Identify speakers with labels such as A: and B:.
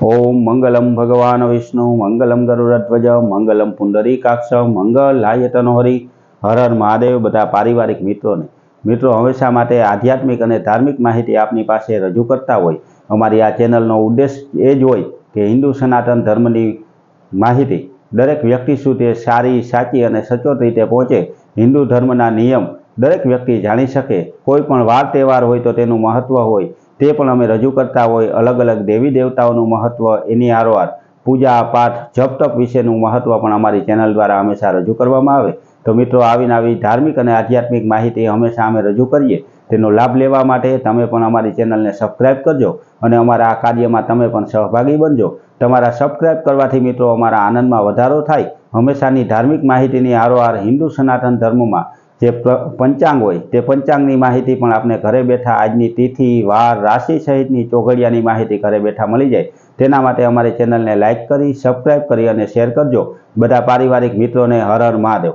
A: ओम मंगलम भगवान विष्णु मंगलम गरुड़ध्वज मंगलम पुंडरीकाक्ष मंगलाय तनोहरि हर हर महादेव। बधा पारिवारिक मित्रों हमेशा माटे आध्यात्मिक और धार्मिक माहिती आपनी पासे रजू करता होय अमारी आ चेनलनो उद्देश्य ए ज होय के हिंदू सनातन धर्मनी माहिती दरेक व्यक्ति सुधी सारी साची और सचोट रीते पहोंचे। हिंदू धर्मना नियम दरेक व्यक्ति जाणी सके। कोईपण वार तहेवार होय तो तेनुं महत्व होय ते पण अमे रजू करता होय। अलग अलग देवी देवताओं महत्व एनी आरोआर पूजा पाठ जप तप विशेનું महत्व पण अमारी चेनल द्वारा हमेशा रजू करवामां आवे। तो मित्रों आवीने आवी धार्मिक और आध्यात्मिक माहिती हमेशा अमे रजू करीए तेनो लाभ लेवा माटे तमे पण अमारी चेनलने सब्सक्राइब करजो और अमारा आ कार्यमां तमे पण सहभागी बनजो। तमारा सब्सक्राइब करवाथी मित्रों अमारा आनंदमां वधारो थाय। हमेशानी धार्मिक माहितीनी आरोआर हिंदू सनातन धर्ममां जे पंचांग होय ते पंचांगनी माहिती पण आपने घरे बैठा आजनी तिथि वार राशि सहितनी चोघड़ियानी माहिती घरे बैठा मळी जाय तेना माटे अमारी चेनलने लाइक करी सब्सक्राइब करी अने शेर करजो। बधा पारिवारिक मित्रों ने हर हर महादेव।